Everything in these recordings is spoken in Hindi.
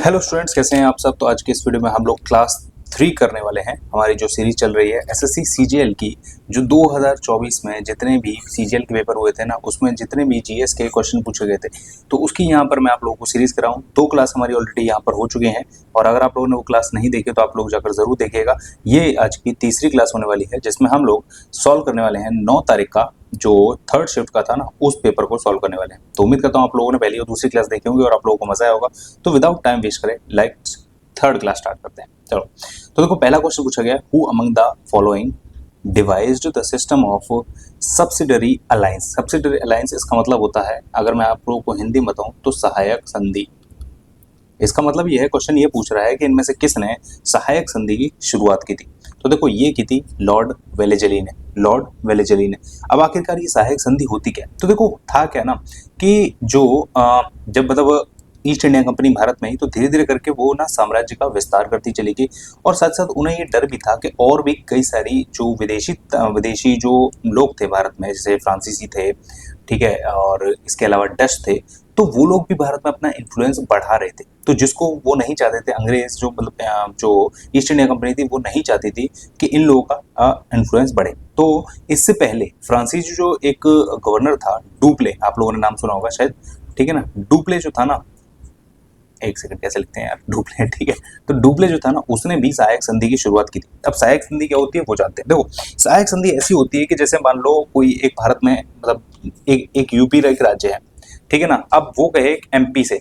हेलो स्टूडेंट्स, कैसे हैं आप सब। तो आज के इस वीडियो में हम लोग क्लास 3 करने वाले हैं। हमारी जो सीरीज चल रही है एसएससी सीजीएल की, जो 2024 में जितने भी सीजीएल के पेपर हुए थे ना, उसमें जितने भी जीएस के क्वेश्चन पूछे गए थे, तो उसकी यहाँ पर मैं आप लोगों को सीरीज कराऊँ। 2 क्लास हमारी ऑलरेडी यहाँ पर हो चुके हैं, और अगर आप लोगों ने वो क्लास नहीं देखे तो आप लोग जाकर जरूर देखिएगा। ये आज की तीसरी क्लास होने वाली है, जिसमें हम लोग सॉल्व करने वाले हैं 9 तारीख का जो थर्ड शिफ्ट का था ना, उस पेपर को सॉल्व करने वाले हैं। तो उम्मीद करता हूँ आप लोगों ने पहली और दूसरी क्लास देखी होंगी और आप लोगों को मजा आया होगा। तो विदाउट टाइम वेस्ट करें, लेट्स थर्ड क्लास स्टार्ट करते हैं। चलो, तो देखो पहला क्वेश्चन पूछा गया, who among the following devised the system of subsidiary alliance. Subsidiary alliance इसका मतलब होता है, अगर मैं आप लोगों को हिंदी में बताऊं तो सहायक संधि। इसका मतलब ये है, क्वेश्चन ये पूछ रहा है कि इनमें से किसने सहायक संधि की शुरुआत की थी। तो देखो ये की थी लॉर्ड वेलेजली ने। लॉर्ड वेलेजली ने। अब आखिरकार ये सहायक संधि होती क्या है? तो देखो था क्या ना कि जो जब मतलब ईस्ट इंडिया कंपनी भारत में ही, तो धीरे धीरे करके वो ना साम्राज्य का विस्तार करती चली गई, और साथ साथ उन्हें ये डर भी था कि और भी कई सारी जो विदेशी जो लोग थे भारत में, जैसे फ्रांसीसी थे, ठीक है, और इसके अलावा डच थे, तो वो लोग भी भारत में अपना इन्फ्लुएंस बढ़ा रहे थे। तो जिसको वो नहीं चाहते थे, अंग्रेज जो मतलब जो ईस्ट इंडिया कंपनी थी, वो नहीं चाहती थी कि इन लोगों का इन्फ्लुएंस बढ़े। तो इससे पहले फ्रांसीसी जो एक गवर्नर था, डुप्ले, आप लोगों ने नाम सुना होगा शायद, ठीक है ना। डुप्ले जो था ना, एक सेकंड, कैसे लिखते हैं यार, डुप्ले, ठीक है। तो डुप्ले जो था ना, उसने भी सहायक संधि की शुरुआत की थी। अब सहायक संधि क्या होती है वो जानते हैं। देखो सहायक संधि ऐसी होती है कि जैसे मान लो कोई एक भारत में मतलब एक यूपी का एक राज्य है, ठीक है ना। अब वो कहे एमपी से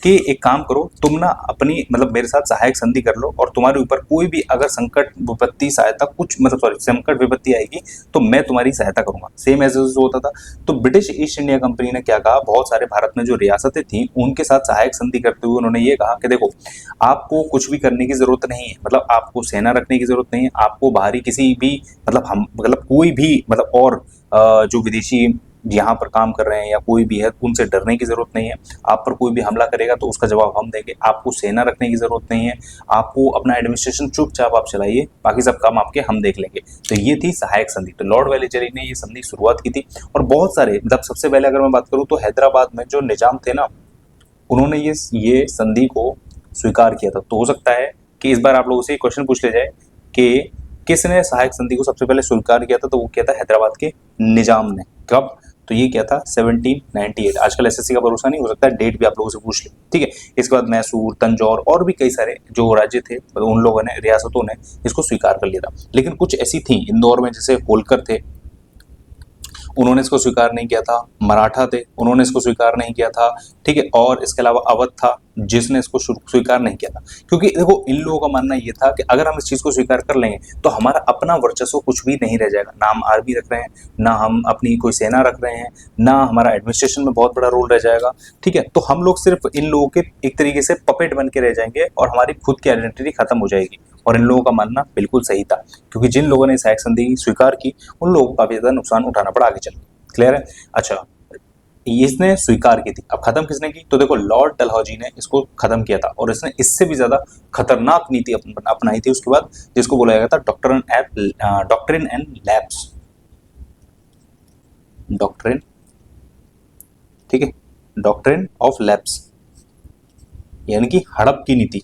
कि एक काम करो, तुम ना अपनी मतलब मेरे साथ सहायक संधि कर लो, और तुम्हारे ऊपर कोई भी अगर संकट विपत्ति सहायता कुछ मतलब सॉरी संकट विपत्ति आएगी तो मैं तुम्हारी सहायता करूंगा। सेम ऐसे होता था। तो ब्रिटिश ईस्ट इंडिया कंपनी ने क्या कहा, बहुत सारे भारत में जो रियासतें थी उनके साथ सहायक संधि करते हुए उन्होंने ये कहा कि देखो, आपको कुछ भी करने की जरूरत नहीं है, मतलब आपको सेना रखने की जरूरत नहीं है, आपको बाहरी किसी भी मतलब हम मतलब कोई भी मतलब और जो विदेशी यहाँ पर काम कर रहे हैं या कोई भी है, उनसे डरने की जरूरत नहीं है। आप पर कोई भी हमला करेगा तो उसका जवाब हम देंगे। आपको सेना रखने की जरूरत नहीं है, आपको अपना एडमिनिस्ट्रेशन चुपचाप आप चलाइए, बाकी सब काम आपके हम देख लेंगे। तो ये थी सहायक संधि। तो लॉर्ड वेलेजली ने ये संधि शुरुआत की थी, और बहुत सारे मतलब सबसे पहले अगर मैं बात करूँ तो हैदराबाद में जो निजाम थे ना, उन्होंने ये संधि को स्वीकार किया था। तो हो सकता है कि इस बार आप लोगों से क्वेश्चन पूछ ले जाए कि किसने सहायक संधि को सबसे पहले स्वीकार किया था, तो वो किया था हैदराबाद के निजाम ने। कब? तो ये क्या था 1798। आजकल एसएससी का भरोसा नहीं, हो सकता है डेट भी आप लोगों से पूछ ले, ठीक है। इसके बाद मैसूर, तंजौर और भी कई सारे जो राज्य थे, उन लोगों ने, रियासतों ने इसको स्वीकार कर लिया था। लेकिन कुछ ऐसी थी, इंदौर में जैसे होलकर थे, उन्होंने इसको स्वीकार नहीं किया था। मराठा थे, उन्होंने इसको स्वीकार नहीं किया था, ठीक है। और इसके अलावा अवध था, जिसने इसको स्वीकार नहीं किया था। क्योंकि देखो इन लोगों का मानना ये था कि अगर हम इस चीज को स्वीकार कर लेंगे तो हमारा अपना वर्चस्व कुछ भी नहीं रह जाएगा। ना हम आर्मी रख रहे हैं, ना हम अपनी कोई सेना रख रहे हैं, ना हमारा एडमिनिस्ट्रेशन में बहुत बड़ा रोल रह जाएगा, ठीक है। तो हम लोग सिर्फ इन लोगों के एक तरीके से पपेट बन के रह जाएंगे, और हमारी खुद की आइडेंटिटी खत्म हो जाएगी। और इन लोगों का मानना बिल्कुल सही था, क्योंकि जिन लोगों ने सहायक संधि स्वीकार की उन लोगों को काफी ज्यादा नुकसान उठाना पड़ा आगे चल। क्लियर है? अच्छा, इसने स्वीकार की थी। अब खत्म किसने की? तो देखो लॉर्ड डलहौजी ने इसको खत्म किया था, और इसने इससे भी ज्यादा खतरनाक नीति अपनाई थी उसके बाद, जिसको बोला गया था डॉक्ट्रिन एंड लैप्स। डॉक्ट्रिन, ठीक है, डॉक्ट्रिन ऑफ लैप्स, यानी कि हड़प की नीति।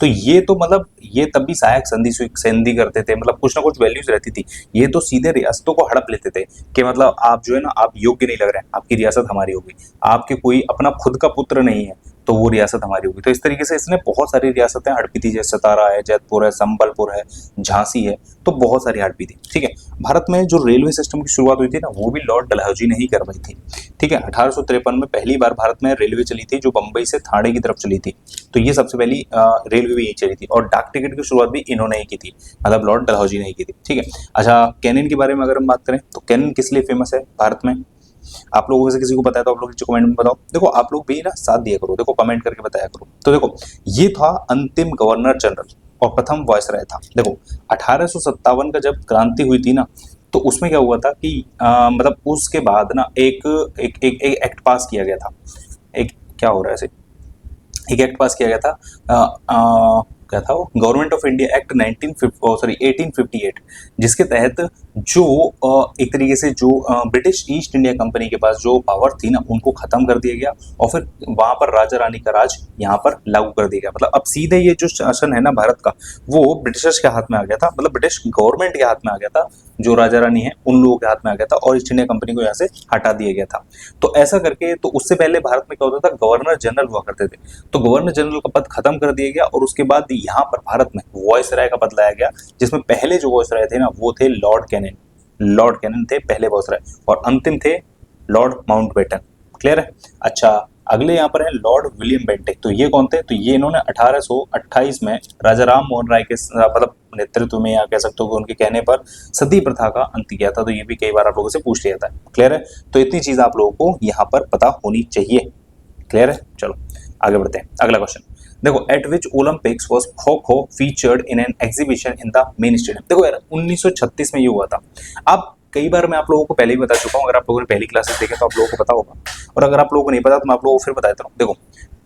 तो ये तो मतलब ये तब भी सहायक संधि करते थे, मतलब कुछ ना कुछ वैल्यूज रहती थी। ये तो सीधे रियासतों को हड़प लेते थे कि मतलब आप जो है ना, आप योग्य नहीं लग रहे हैं, आपकी रियासत हमारी होगी। आपके कोई अपना खुद का पुत्र नहीं है तो वो रियासत हमारी होगी। तो इस तरीके से इसने बहुत सारी रियासतें हड़पी थी, जैसे सतारा है, जैतपुर है, संबलपुर है, झांसी है, तो बहुत सारी हड़पी थी, ठीक है। भारत में जो रेलवे सिस्टम की शुरुआत हुई थी ना, वो भी लॉर्ड डलहौजी ने ही करवाई थी, ठीक है। 1853 में पहली बार भारत में रेलवे चली थी, जो बंबई से थाने की तरफ चली थी। तो ये सबसे पहली रेलवे भी यही चली थी, और डाक टिकट की शुरुआत भी इन्होंने ही की थी, मतलब लॉर्ड डलहौजी ने ही की थी, ठीक है। अच्छा, कैनिन के बारे में अगर हम बात करें तो कैनिन किस लिए फेमस है भारत में? आप लोगों में से किसी को पता है तो आप लोग नीचे कमेंट में बताओ। देखो आप लोग भी ना साथ दिया करो, देखो कमेंट करके बताया करो। तो देखो ये था अंतिम गवर्नर जनरल और प्रथम वायसराय था। देखो 1857 का जब क्रांति हुई थी ना, तो उसमें क्या हुआ था कि मतलब उसके बाद ना एक एक्ट पास किया गया था। एक क्या हो रहा है ऐसे, एक एक्ट पास किया गया था क्या था वो गवर्नमेंट ऑफ इंडिया एक्ट 1858, जिसके तहत जो एक तरीके से जो ब्रिटिश ईस्ट इंडिया कंपनी के पास जो पावर थी ना उनको खत्म कर दिया गया और फिर वहां पर राजा रानी का राज यहाँ पर लागू कर दिया गया। मतलब अब सीधे ये जो शासन है ना भारत का वो ब्रिटिशर्स के हाथ में आ गया था, मतलब ब्रिटिश गवर्नमेंट के हाथ में आ गया था, जो राजा रानी है उन लोगों के हाथ में आ गया था और ईस्ट इंडिया कंपनी को यहाँ से हटा दिया गया था। तो ऐसा करके, तो उससे पहले भारत में क्या होता था, गवर्नर जनरल हुआ करते थे, तो गवर्नर जनरल का पद खत्म कर दिया गया और उसके बाद यहाँ पर भारत में वॉइसराय का पद लाया गया, जिसमें पहले जो वॉइसराय थे ना वो थे लॉर्ड कैनन थे पहले वॉइसराय, और अंतिम थे लॉर्ड माउंटबेटन। क्लियर है। अच्छा, अगले यहाँ पर है लॉर्ड विलियम बेंटिक। तो ये कौन थे, तो ये इन्होंने 1828 में राजा राम मोहन राय के मतलब नेतृत्व में, या कह सकते हो कि उनके कहने पर सती प्रथा का अंत किया था। तो ये भी कई बार आप लोगों से पूछ लिया जाता है। क्लियर है। तो इतनी चीज आप लोगों को यहाँ पर पता होनी चाहिए। क्लियर है। चलो आगे बढ़ते हैं। अगला क्वेश्चन देखो, at which Olympics was kho-kho featured in an exhibition in the main stadium. देखो यार 1936 में ये हुआ था। अब कई बार मैं आप लोगों को पहले ही बता चुका हूँ, अगर आप लोगों ने पहली क्लासेस देखे तो आप लोगों को पता होगा, और अगर आप लोगों को नहीं पता तो मैं आप लोगों को फिर बता देता हूँ। देखो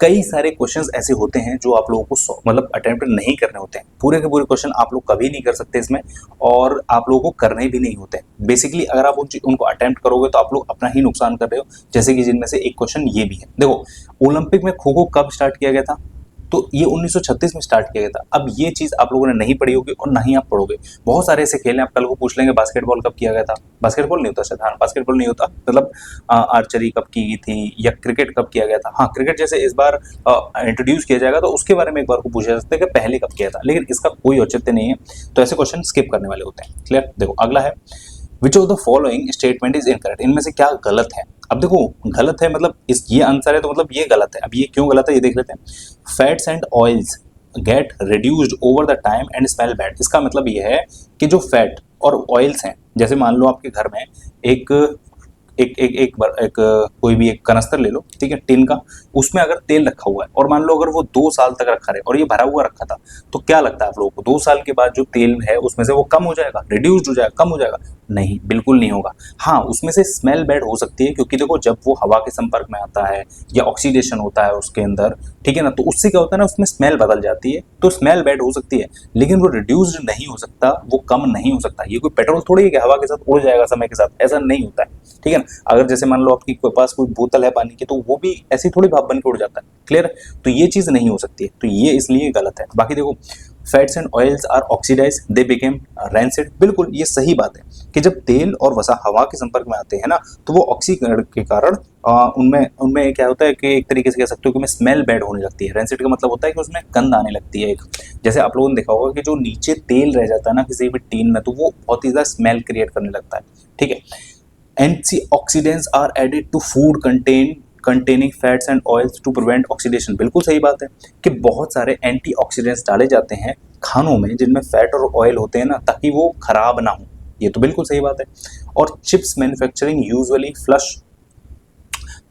कई सारे क्वेश्चंस ऐसे होते हैं जो आप लोगों को मतलब अटेम्प्ट नहीं करने होते हैं। पूरे के पूरे क्वेश्चन आप लोग कभी नहीं कर सकते इसमें, और आप लोगों को करने भी नहीं होते हैं। बेसिकली अगर आप उनको अटेम्प्ट करोगे तो आप लोग अपना ही नुकसान कर रहे हो, जैसे कि जिनमें से एक क्वेश्चन ये भी है। देखो ओलंपिक में खो खो कब स्टार्ट किया गया था, तो ये 1936 में स्टार्ट किया गया था। अब ये चीज आप लोगों ने नहीं पढ़ी होगी और ना ही आप पढ़ोगे। बहुत सारे ऐसे खेल हैं, आप कल को पूछ लेंगे बास्केटबॉल कब किया गया था, बास्केटबॉल नहीं होता शायद, हाँ बास्केटबॉल नहीं होता, मतलब आर्चरी कब की गई थी, या क्रिकेट कब किया गया था। हाँ क्रिकेट जैसे इस बार इंट्रोड्यूस किया जाएगा तो उसके बारे में एक बार को पूछा जा सकता है कि पहले कब किया था, लेकिन इसका कोई औचित्य नहीं है, तो ऐसे क्वेश्चन स्किप करने वाले होते हैं। क्लियर। देखो अगला है, विच of the following statement is incorrect. इनमें से क्या गलत है। अब देखो गलत है मतलब ये आंसर है तो मतलब ये गलत है। अब ये क्यों गलत है ये देख लेते हैं। Fats and oils gate reduced over the time and smell bad. इसका मतलब ये है कि जो फैट और ऑयल्स हैं, जैसे मान लो आपके घर में एक कोई भी एक कनस्तर ले लो, ठीक है, टिन का, उसमें अगर तेल रखा हुआ है और मान लो अगर वो 2 साल तक रखा रहे और ये भरा हुआ रखा था, तो क्या लगता है आप लोगों को 2 साल के बाद जो तेल है उसमें से वो कम हो जाएगा, रिड्यूस्ड हो जाएगा, कम हो जाएगा? नहीं, बिल्कुल नहीं होगा। हाँ उसमें से स्मेल बैड हो सकती है, क्योंकि देखो जब वो हवा के संपर्क में आता है या ऑक्सीडेशन होता है उसके अंदर, ठीक है ना, तो उससे क्या होता है ना, उसमें स्मेल बदल जाती है, तो स्मेल बैड हो सकती है, लेकिन वो रिड्यूस्ड नहीं हो सकता, वो कम नहीं हो सकता। ये कोई पेट्रोल थोड़ी है कि हवा के साथ उड़ जाएगा समय के साथ, ऐसा नहीं होता है, ठीक है ना। अगर जैसे मान लो आपके पास कोई बोतल है पानी की, तो वो भी ऐसी थोड़ी भाप बन के उड़ जाता है। क्लियर। तो ये चीज नहीं हो सकती है, तो ये इसलिए गलत है। बाकी देखो, fats and oils are oxidise they became rancid. बिल्कुल ये सही बात है कि जब तेल और वसा हवा के संपर्क में आते हैं ना, तो वो ऑक्सीकरण के कारण उनमें क्या होता है कि एक तरीके से कह सकते हो कि उनमें स्मेल बैड होने लगती है। रैंसिड का मतलब होता है कि उसमें गंध आने लगती है। एक जैसे आप लोगों ने देखा होगा कि जो नीचे तेल रह जाता है ना किसी भी टीन में, तो वो बहुत ही ज्यादा स्मेल क्रिएट करने लगता है, ठीक है। Antioxidants are added to food containing fats and oils to prevent oxidation। बिल्कुल सही बात है कि बहुत सारे एंटीऑक्सीडेंट्स डाले जाते हैं खानों में जिनमें फैट और ऑयल होते हैं ना, ताकि वो खराब ना हो। ये तो बिल्कुल सही बात है। और chips manufacturing usually flush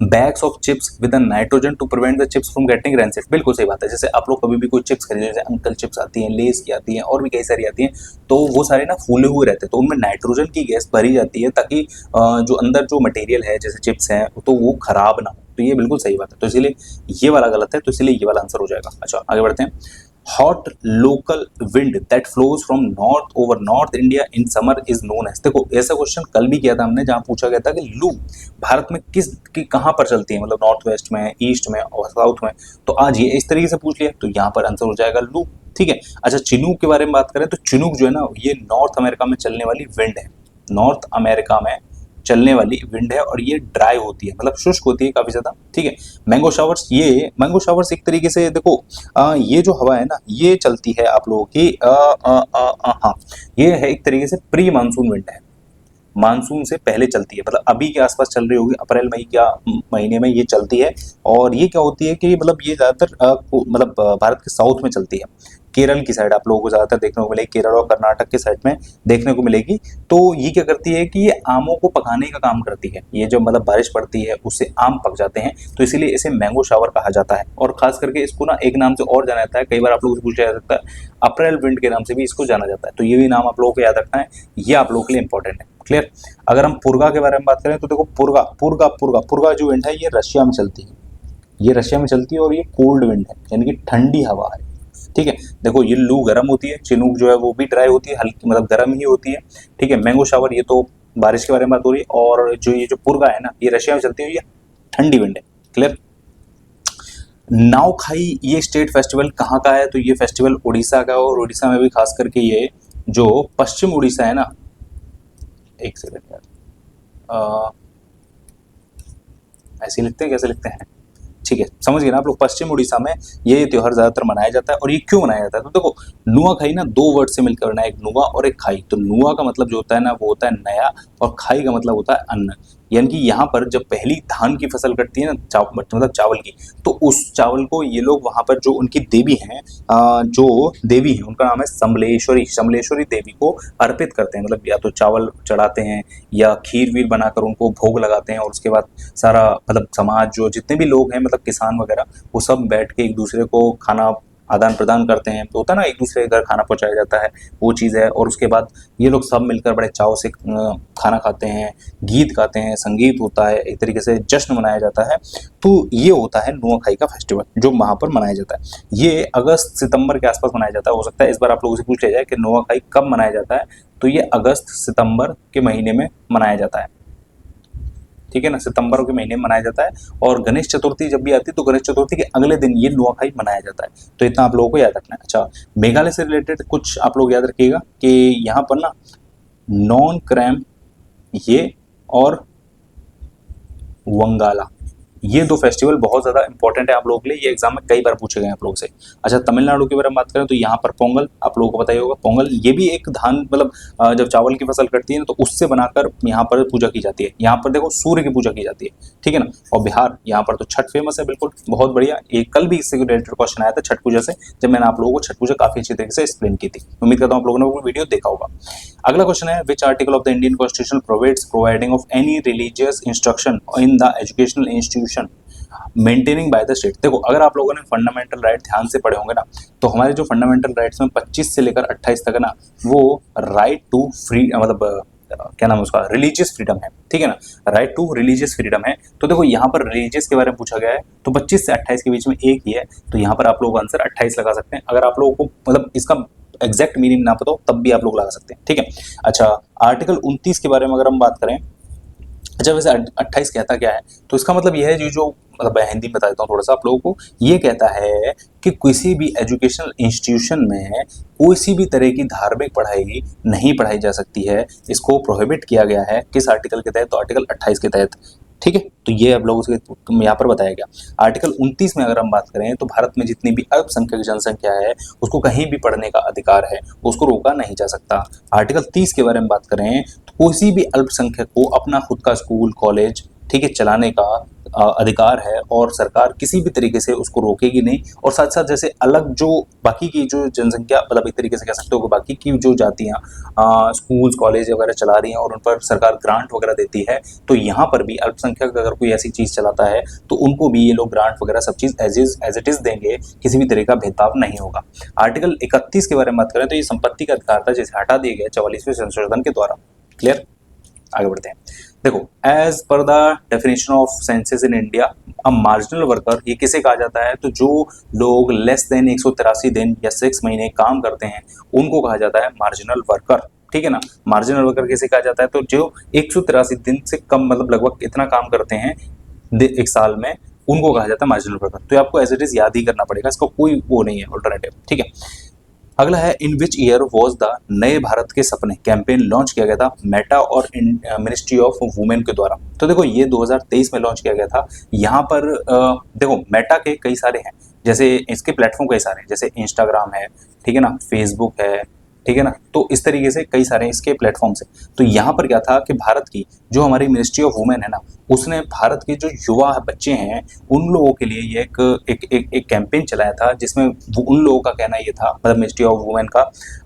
bags of chips with nitrogen to prevent the chips from getting rancid. बिल्कुल सही बात है। जैसे आप लोग कभी भी कोई चिप्स खरीदे, जैसे अंकल चिप्स आती हैं, लेस की आती हैं, और भी कई सारी आती हैं, तो वो सारे ना फूले हुए रहते हैं, तो उनमें नाइट्रोजन की गैस भरी जाती है ताकि जो अंदर जो मटेरियल है जैसे चिप्स हैं तो वो खराब ना हो। तो ये बिल्कुल सही बात है, तो इसीलिए ये वाला गलत है, तो इसीलिए ये वाला आंसर हो जाएगा। अच्छा आगे बढ़ते हैं। Hot local wind that flows from north over north India in summer is known as. देखो ऐसा क्वेश्चन कल भी किया था हमने, जहां पूछा गया था कि लू भारत में कहां पर चलती है, मतलब नॉर्थ वेस्ट में, ईस्ट में और साउथ में। तो आज ये इस तरीके से पूछ लिया, तो यहाँ पर आंसर हो जाएगा लू, ठीक है। अच्छा चिनूक के बारे में बात करें तो चिनूक जो है ना, ये नॉर्थ अमेरिका में चलने वाली विंड है, नॉर्थ अमेरिका में चलने वाली विंड है, और ये ड्राई होती है, मतलब शुष्क होती है काफी ज्यादा, ठीक है। मैंगो शावर्स एक तरीके से देखो ये जो हवा है ना, ये चलती है आप लोगों की हाँ ये है एक तरीके से प्री मानसून विंड है, मानसून से पहले चलती है, मतलब अभी के आसपास चल रही होगी, अप्रैल मई क्या महीने में ये चलती है। और ये क्या होती है कि मतलब ये ज्यादातर मतलब भारत के साउथ में चलती है, केरल की साइड आप लोगों को ज्यादातर देखने को मिलेगी, केरल और कर्नाटक के साइड में देखने को मिलेगी। तो ये क्या करती है कि ये आमों को पकाने का काम करती है, ये जो मतलब बारिश पड़ती है उससे आम पक जाते हैं, तो इसीलिए इसे मैंगो शावर कहा जाता है। और खास करके इसको ना एक नाम से और जाना जाता है, कई बार आप लोगों से पूछा जा सकता है, अप्रैल विंड के नाम से भी इसको जाना जाता है, तो ये भी नाम आप लोगों को याद रखना है, ये आप लोगों के लिए इंपॉर्टेंट है। क्लियर। अगर हम पुर्गा के बारे में बात करें तो देखो पुर्गा जो विंड है ये रशिया में चलती है, ये रशिया में चलती है, और ये कोल्ड विंड है यानी कि ठंडी हवा है, ठीक है। देखो ये लू गर्म होती है, चिनूक जो है वो भी ड्राई होती है, हल्की मतलब गर्म ही होती है। ठीक है। मैंगो शावर ये तो बारिश के बारे में बात हो रही है, और जो ये जो पुरगा है ना, ये रशिया में चलती हुई है, ठंडी विंड है। क्लियर। नावखाई ये स्टेट फेस्टिवल कहाँ का है? तो ये फेस्टिवल उड़ीसा का है, और उड़ीसा में भी खास करके ये जो पश्चिम उड़ीसा है ना, एक सेकंड यार, ऐसे लिखते हैं, कैसे लिखते हैं, ठीक है, समझ गए ना आप लोग। पश्चिम उड़ीसा में ये त्योहार ज्यादातर मनाया जाता है। और ये क्यों मनाया जाता है? तो देखो, नुआखाई ना दो वर्ड से मिलकर बना है, एक नुआ और एक खाई। तो नुआ का मतलब जो होता है ना, वो होता है नया, और खाई का मतलब होता है अन्न। यानी कि यहाँ पर जब पहली धान की फसल कटती है ना, मतलब चावल की, तो उस चावल को ये लोग वहां पर जो उनकी देवी हैं, जो देवी है उनका नाम है समलेश्वरी, समलेश्वरी देवी को अर्पित करते हैं। मतलब या तो चावल चढ़ाते हैं, या खीर वीर बनाकर उनको भोग लगाते हैं, और उसके बाद सारा मतलब समाज जो जितने भी लोग हैं, मतलब किसान वगैरह, वो सब बैठ के एक दूसरे को खाना आदान प्रदान करते हैं। तो होता है ना, एक दूसरे के घर खाना पहुंचाया जाता है, वो चीज़ है। और उसके बाद ये लोग सब मिलकर बड़े चाव से खाना खाते हैं, गीत गाते हैं, संगीत होता है, एक तरीके से जश्न मनाया जाता है। तो ये होता है नुआखाई का फेस्टिवल, जो वहाँ पर मनाया जाता है। ये अगस्त सितंबर के आसपास मनाया जाता है। हो सकता है इस बार आप लोगों से पूछ लिया जाए कि नुआखाई कब मनाया जाता है, तो ये अगस्त सितंबर के महीने में मनाया जाता है। ठीक है ना, सितंबर के महीने में मनाया जाता है। और गणेश चतुर्थी जब भी आती है, तो गणेश चतुर्थी के अगले दिन ये नुआखाई मनाया जाता है। तो इतना आप लोगों को याद रखना है। अच्छा, मेघालय से रिलेटेड कुछ आप लोग याद रखिएगा कि यहाँ पर ना नॉन क्रैम ये और वंगाला, ये दो फेस्टिवल बहुत ज्यादा इंपॉर्टेंट है आप लोगों के लिए। ये एग्जाम में कई बार पूछे गए हैं आप लोगों से। अच्छा, तमिलनाडु के बारे में बात करें तो यहाँ पर पोंगल, आप लोगों को पता ही होगा। पोंगल ये भी एक धान मतलब जब चावल की फसल कटती है ना, तो उससे बनाकर यहाँ पर पूजा की जाती है। यहाँ पर देखो सूर्य की पूजा की जाती है, ठीक है ना। और बिहार, यहाँ पर तो छठ फेमस है, बिल्कुल बहुत बढ़िया। एक कल भी इससे रिलेटेड क्वेश्चन आया था छठ पूजा से, जब मैंने आप लोगों को छठ पूजा काफी अच्छी तरीके से एक्सप्लेन की थी। उम्मीद करता हूँ आप लोगों ने वो वीडियो देखा होगा। अगला क्वेश्चन है, which article of the Indian constitution provides providing of any religious instruction in the educational institution maintaining by the state. देखो, अगर आप लोगों ने फंडामेंटल राइट ध्यान से पढ़े होंगे ना, तो हमारे जो फंडामेंटल राइट्स में 25 से लेकर 28 तक है ना, वो राइट टू फ्री मतलब क्या नाम है उसका, रिलीजियस फ्रीडम है। ठीक है ना, राइट टू रिलीजियस फ्रीडम है। तो देखो यहाँ पर रिलीजियस के बारे में पूछा गया है, तो 25 से 28 के बीच में एक ही है, तो यहाँ पर आप लोग आंसर 28 लगा सकते हैं। अगर आप लोगों को मतलब इसका एग्जैक्ट मीनिंग ना पता हो तब भी आप लोग लगा सकते हैं। ठीक है। अच्छा, आर्टिकल 29 के बारे में अगर हम बात करें, अच्छा वैसे 28 कहता क्या है, तो इसका मतलब यह है जो मतलब मैं हिंदी में बता देता हूँ थोड़ा सा आप लोगों को। ये कहता है कि किसी भी एजुकेशनल इंस्टीट्यूशन में कोई सी भी तरह की धार्मिक पढ़ाई नहीं पढ़ाई जा सकती है। इसको प्रोहिबिट किया गया है किस आर्टिकल के तहत? तो आर्टिकल 28 के तहत। ठीक है, तो ये आप लोगों से यहाँ पर बताया गया। आर्टिकल 29 में अगर हम बात करें, तो भारत में जितनी भी अल्पसंख्यक जनसंख्या है, उसको कहीं भी पढ़ने का अधिकार है, उसको रोका नहीं जा सकता। आर्टिकल 30 के बारे में बात करें, तो किसी भी अल्पसंख्यक को अपना खुद का स्कूल कॉलेज, ठीक है, चलाने का अधिकार है, और सरकार किसी भी तरीके से उसको रोकेगी नहीं। और साथ साथ जैसे अलग जो बाकी की जो जनसंख्या, मतलब एक तरीके से कह सकते हो कि बाकी की जो जातियां स्कूल्स कॉलेज वगैरह चला रही हैं और उन पर सरकार ग्रांट वगैरह देती है, तो यहाँ पर भी अल्पसंख्यक अगर कोई ऐसी चीज चलाता है, तो उनको भी ये लोग ग्रांट वगैरह सब चीज एज इट इज देंगे, किसी भी तरह का भेदभाव नहीं होगा। आर्टिकल 31 के बारे में बात करें, तो ये संपत्ति का अधिकार था, जिसे हटा दिया गया 44वें संशोधन के द्वारा। क्लियर, आगे बढ़ते हैं। देखो, as per the definition of census in India, अब मार्जिनल वर्कर ये किसे कहा जाता है? तो जो लोग लेस देन 183 दिन या 6 महीने काम करते हैं, उनको कहा जाता है मार्जिनल वर्कर। ठीक है ना, मार्जिनल वर्कर किसे कहा जाता है? तो जो 183 दिन से कम, मतलब लगभग इतना काम करते हैं एक साल में, उनको कहा जाता है मार्जिनल वर्कर। तो आपको एज इट इज याद ही करना पड़ेगा, इसका कोई वो नहीं है ऑल्टरनेटिव। ठीक है। अगला है, इन विच ईयर वॉज द नए भारत के सपने कैंपेन लॉन्च किया गया था मेटा और मिनिस्ट्री ऑफ वुमेन के द्वारा? तो देखो, ये 2023 में लॉन्च किया गया था। यहाँ पर देखो, मेटा के कई सारे हैं, जैसे इसके प्लेटफॉर्म कई सारे हैं, जैसे इंस्टाग्राम है, ठीक है ना, फेसबुक है, ठीक है ना। तो इस तरीके से कई सारे इसके प्लेटफॉर्म्स हैं। तो यहाँ पर क्या था कि भारत की जो हमारी मिनिस्ट्री ऑफ वुमेन है ना, उसने भारत के जो युवा बच्चे हैं, उन लोगों के लिए ये एक कैंपेन चलाया था, जिसमें उन लोगों का कहना ये था, मतलब मिनिस्ट्री ऑफ वुमेन का,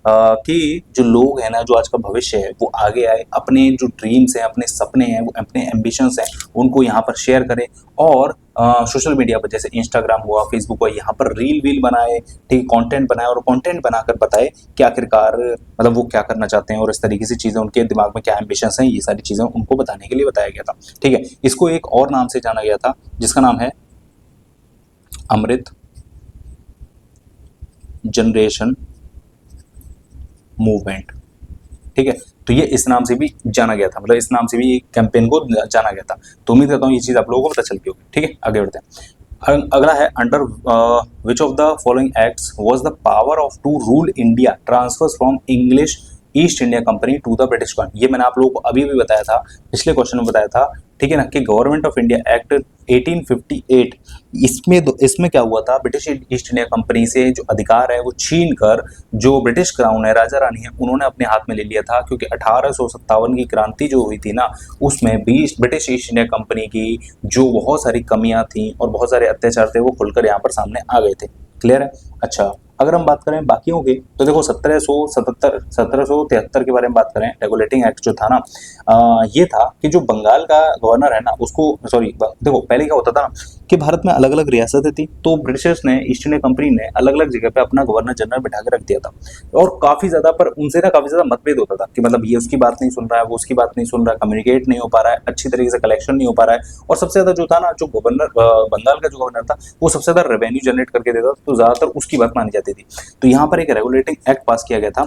कि जो लोग हैं ना, जो आज का भविष्य है, वो आगे आए, अपने जो ड्रीम्स हैं, अपने सपने हैं, वो अपने एम्बिशंस हैं, उनको यहाँ पर शेयर करें। और सोशल मीडिया पर जैसे इंस्टाग्राम हुआ, फेसबुक हुआ, यहाँ पर रील वील बनाए, ठीक, कंटेंट बनाए, और कंटेंट बनाकर बताए कि आखिरकार मतलब वो क्या करना चाहते हैं, और इस तरीके से चीज़ें, उनके दिमाग में क्या एम्बिशंस हैं, ये सारी चीज़ें उनको बताने के लिए बताया गया था। ठीक है। इसको एक और नाम से जाना गया था, जिसका नाम है अमृत जनरेशन मूवमेंट। ठीक है, तो ये इस नाम से भी जाना गया था, मतलब इस नाम से भी कैंपेन को जाना गया था। तो उम्मीद करता हूँ ये चीज़ आप लोगों को पता चल गई होगी। ठीक है, आगे बढ़ते हैं। अगला है under which of the following acts was the power of to rule India transfers from English East India Company to the British government. ये मैंने आप लोगों को अभी भी बताया था, पिछले क्वेश्चन में बताया था, ठीक है ना, कि गवर्नमेंट ऑफ इंडिया एक्ट 1858, इसमें क्या हुआ था, ब्रिटिश ईस्ट इंडिया कंपनी से जो अधिकार है वो छीन कर जो ब्रिटिश क्राउन है, राजा रानी है, उन्होंने अपने हाथ में ले लिया था। क्योंकि 1857 की क्रांति जो हुई थी ना, उसमें ब्रिटिश ईस्ट इंडिया कंपनी की जो बहुत सारी कमियां थी और बहुत सारे अत्याचार थे वो खुलकर यहाँ पर सामने आ गए थे। क्लियर है। अच्छा, अगर हम बात करें बाकियों की, तो देखो 1773 के बारे में बात करें, रेगुलेटिंग एक्ट जो था ना, ये था कि जो बंगाल का गवर्नर है ना उसको, देखो पहले क्या होता था ना कि भारत में अलग अलग रियासतें थी, तो ब्रिटिशर्स ने, ईस्ट इंडिया कंपनी ने अलग अलग जगह पे अपना गवर्नर जनरल बिठा के रख दिया था। और काफी ज्यादा, पर उनसे ना काफी ज्यादा मतभेद होता था कि मतलब ये उसकी बात नहीं सुन रहा है, वो उसकी बात नहीं सुन रहा है, कम्युनिकेट नहीं हो पा रहा है, अच्छी तरीके से कलेक्शन नहीं हो पा रहा है। और सबसे ज्यादा जो था ना, जो गवर्नर बंगाल का जो गवर्नर था वो सबसे ज्यादा रेवेन्यू जनरेट करके देता था, तो ज्यादातर उसकी बात मानी जाती थी। तो यहाँ पर एक रेगुलेटिंग एक्ट पास किया गया था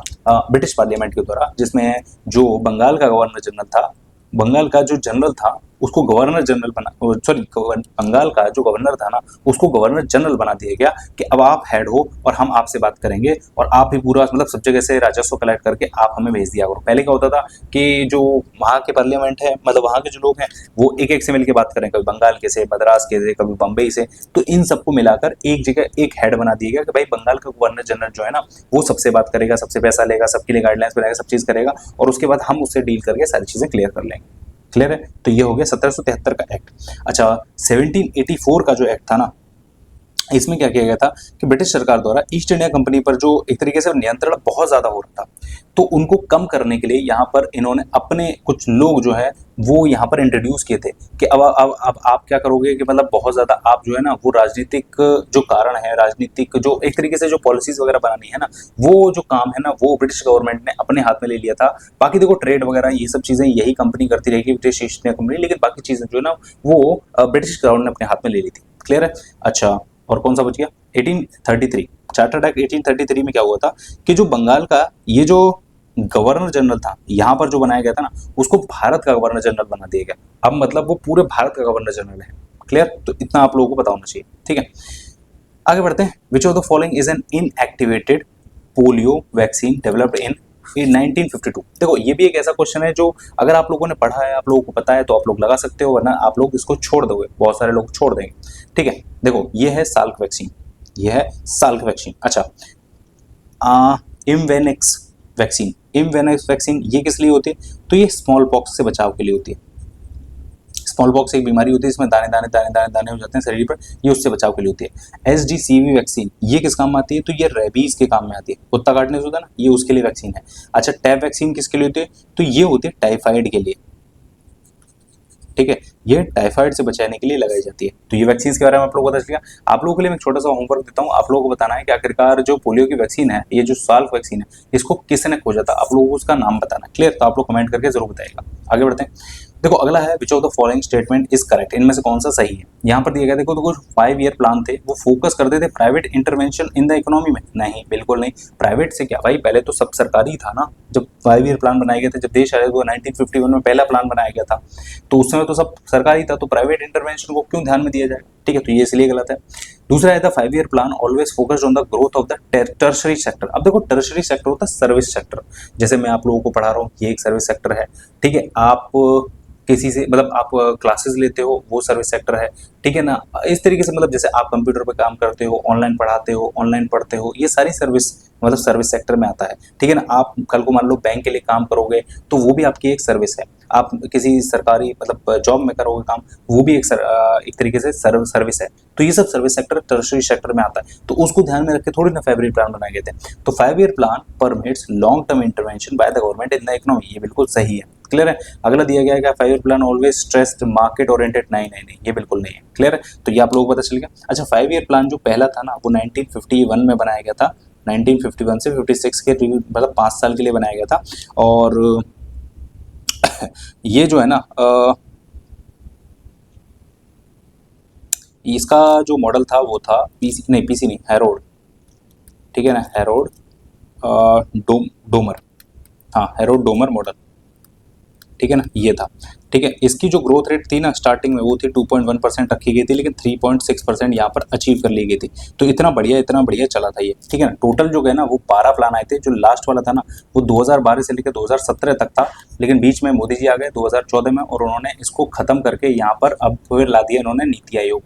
ब्रिटिश पार्लियामेंट के द्वारा, जिसमें जो बंगाल का गवर्नर जनरल था, बंगाल का जो जनरल था उसको गवर्नर जनरल बना, सॉरी, बंगाल का जो गवर्नर था ना उसको गवर्नर जनरल बना दिया गया कि अब आप हेड हो और हम आपसे बात करेंगे और आप ही पूरा, मतलब सब जगह से राजस्व कलेक्ट करके आप हमें भेज दिया करो। पहले क्या होता था कि जो वहाँ के पार्लियामेंट है, मतलब वहाँ के जो लोग हैं वो एक एक से मिलकर बात करें, कभी बंगाल के से, मद्रास के से, कभी बम्बई से, तो इन सबको मिलाकर एक जगह एक हेड बना दिया गया कि भाई बंगाल का गवर्नर जनरल जो है ना वो सबसे बात करेगा, सबसे पैसा लेगा, सबके लिए गाइडलाइंस बनाएगा, सब चीज़ करेगा, और उसके बाद हम उससे डील करके सारी चीज़ें क्लियर कर लेंगे। क्लियर है। तो ये हो गया 1773 का एक्ट। अच्छा, 1784 का जो एक्ट था ना, इसमें क्या किया गया था कि ब्रिटिश सरकार द्वारा ईस्ट इंडिया कंपनी पर जो एक तरीके से नियंत्रण बहुत ज्यादा हो रहा था, तो उनको कम करने के लिए यहाँ पर इन्होंने अपने कुछ लोग जो है वो यहाँ पर इंट्रोड्यूस किए थे कि अब आप क्या करोगे कि मतलब बहुत ज्यादा आप जो है ना वो राजनीतिक जो कारण है, राजनीतिक जो एक तरीके से जो पॉलिसीज वगैरह बनानी है ना, वो जो काम है ना वो ब्रिटिश गवर्नमेंट ने अपने हाथ में ले लिया था। बाकी देखो ट्रेड वगैरह ये सब चीजें यही कंपनी करती रहेगी, ब्रिटिश ईस्ट इंडिया कंपनी, लेकिन बाकी चीजें जो है ना वो ब्रिटिश गवर्नमेंट ने अपने हाथ में ले ली थी। क्लियर है। अच्छा, और कौन सा बच गया, 1833 चार्टर्ड एक्ट 1833 में क्या हुआ था कि जो बंगाल का ये जो गवर्नर जनरल था यहाँ पर जो बनाया गया था ना, उसको भारत का गवर्नर जनरल बना दिया गया। अब मतलब वो पूरे भारत का गवर्नर जनरल है। क्लियर। तो इतना आप लोगों को पता होना चाहिए। ठीक है, आगे बढ़ते हैं। विच of the following is an inactivated polio vaccine developed in 1952। देखो ये भी एक ऐसा क्वेश्चन है जो अगर आप लोगों ने पढ़ा है, आप लोगों को पता है, तो आप लोग लगा सकते हो, वरना आप लोग इसको छोड़ दोगे, बहुत सारे लोग छोड़ देंगे। ठीक है, देखो ये है साल्क वैक्सीन, ये है साल्क वैक्सीन। अच्छा, इमवेनेक्स वैक्सीन, इमवेनेक्स वैक्सीन ये किस लिए होती है, तो ये स्मॉल पॉक्स से बचाव के लिए होती है। स्मॉल पॉक्स एक बीमारी होती है इसमें दाने दाने दाने दाने दाने हो जाते हैं शरीर पर, ये उससे बचाव के लिए होती है। एसजीसीवी वैक्सीन ये किस काम में आती है, तो ये रेबीज के काम में आती है, कुत्ता काटने से होता है ना, ये उसके लिए वैक्सीन है। अच्छा, टैब वैक्सीन किसके लिए होती है, तो ये होती है टाइफाइड के लिए। ठीक है, ये टाइफाइड से बचाने के लिए लगाई जाती है। तो ये वैक्सीन के बारे में आप लोगों को पता चलेगा। आप लोगों के लिए मैं छोटा सा होमवर्क देता हूँ, आप लोगों को बताना है कि आखिरकार जो पोलियो की वैक्सीन है, ये जो साल्क वैक्सीन है, इसको किसने खोजा था, आप लोगों को उसका नाम बताना। क्लियर। तो आप लोग कमेंट करके जरूर बताएगा। आगे बढ़ते हैं। देखो अगला है विच of the following statement is correct, इनमें से कौन सा सही है। यहाँ पर दिया गया देखो, तो कुछ 5 ईयर प्लान थे, वो फोकस करते थे private intervention in the economy में, नहीं बिल्कुल नहीं। प्राइवेट से क्या भाई, पहले तो सब सरकारी था ना। जब 5 ईयर प्लान बनाए गए थे, जब देश आया तो 1951 में पहला प्लान बनाया गया था, तो उस समय तो सब सरकारी था, तो प्राइवेट इंटरवेंशन को क्यों ध्यान में दिया जाए। ठीक है, तो ये इसलिए गलत है। दूसरा है the 5 year plan always focused on the growth of the tertiary sector. अब देखो टर्शरी सेक्टर होता है सर्विस सेक्टर, जैसे मैं आप लोगों को पढ़ा रहा हूँ, ये एक सर्विस सेक्टर है। ठीक है, आप किसी से मतलब आप क्लासेस लेते हो, वो सर्विस सेक्टर है। ठीक है ना, इस तरीके से मतलब जैसे आप कंप्यूटर पे काम करते हो, ऑनलाइन पढ़ाते हो, ऑनलाइन पढ़ते हो, ये सारी सर्विस मतलब सर्विस सेक्टर में आता है। ठीक है ना, आप कल को मान लो बैंक के लिए काम करोगे, तो वो भी आपकी एक सर्विस है। आप किसी सरकारी मतलब जॉब में करोगे काम, वो भी एक तरीके से सर्विस है। तो ये सब सर्विस सेक्टर टर्शरी सेक्टर में आता है, तो उसको ध्यान में रख के थोड़ी ना 5 ईयर प्लान बनाए गए थे। तो 5 year plan permits long term intervention by the government in the economy, ये बिल्कुल सही है। क्लियर है। अगला दिया गया है 5 year plan always stressed market oriented, नहीं नहीं नहीं, ये बिल्कुल नहीं है। क्लियर है, तो ये आप लोगों को पता चल गया। अच्छा, 5 ईयर प्लान जो पहला था ना, वो 1951 में बनाया गया था। 1951 से 56 के मतलब 5 साल के लिए बनाया गया था। और ये जो है ना इसका जो मॉडल था वो था पीसी नहीं, हैरोल्ड। ठीक है ना, हैरोल्ड डोमर, हाँ हैरोल्ड डोमर मॉडल, ठीक है ना, ये था। ठीक है, इसकी जो ग्रोथ रेट थी ना स्टार्टिंग में वो थी 2.1% रखी गई थी, लेकिन 3.6% यहाँ पर अचीव कर ली गई थी। तो इतना बढ़िया चला था ये, ठीक है ना। टोटल जो है ना वो 12 प्लान आए थे, जो लास्ट वाला था ना वो 2012 से लेकर 2017 तक था, लेकिन बीच में मोदी जी आ गए 2014 में और उन्होंने इसको खत्म करके यहाँ पर अब फिर ला दिया इन्होंने नीति आयोग।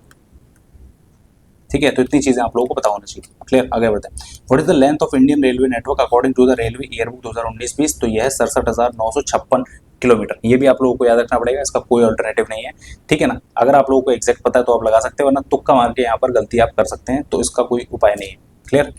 ठीक है, तो इतनी चीजें आप लोगों को पता होना चाहिए। क्लियर, आगे बढ़ते हैं। What is the length of Indian railway network according to the railway yearbook 2019-20? तो यह है 67,956 किलोमीटर। ये भी आप लोगों को याद रखना पड़ेगा, इसका कोई अल्टरनेटिव नहीं है। ठीक है ना, अगर आप लोगों को एग्जैक्ट पता है तो आप लगा सकते हैं, वरना तुक्का मार के यहाँ पर गलती आप कर सकते हैं, तो इसका कोई उपाय नहीं है। क्लियर,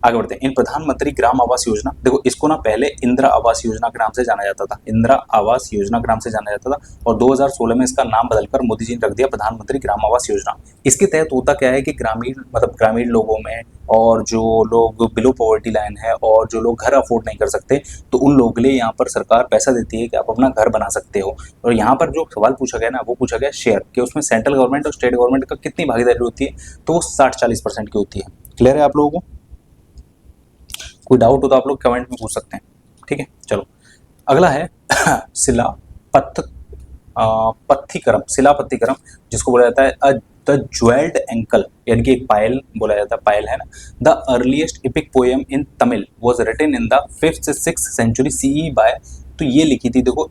आगे बढ़ते हैं। इन प्रधानमंत्री ग्राम आवास योजना, देखो इसको ना पहले इंदिरा आवास योजना के नाम से जाना जाता था, इंदिरा आवास योजना के नाम से जाना जाता था, और 2016 में इसका नाम बदलकर मोदी जी ने रख दिया प्रधानमंत्री ग्राम आवास योजना। इसके तहत होता क्या है कि ग्रामीण मतलब ग्रामीण लोगों में, और जो लोग बिलो पॉवर्टी लाइन है और जो लोग घर अफोर्ड नहीं कर सकते, तो उन लोगों के लिए यहाँ पर सरकार पैसा देती है कि आप अपना घर बना सकते हो। और यहाँ पर जो सवाल पूछा गया ना वो पूछा गया शेयर, कि उसमें सेंट्रल गवर्नमेंट और स्टेट गवर्नमेंट का कितनी भागीदारी होती है, तो वो 60-40% की होती है। क्लियर है आप लोगों को? कोई डाउट हो तो आप लोग कमेंट में पूछ सकते हैं। ठीक है, चलो अगला है पत्थीकरम, शिलापत्थीकरम, जिसको बोला जाता है द ज्वेल्ड एंकल, यानी कि एक पायल बोला जाता है, पायल है ना। The earliest epic poem in Tamil was written in the 5th से 6th सेंचुरी सीई बाय, तो ये लिखी थी देखो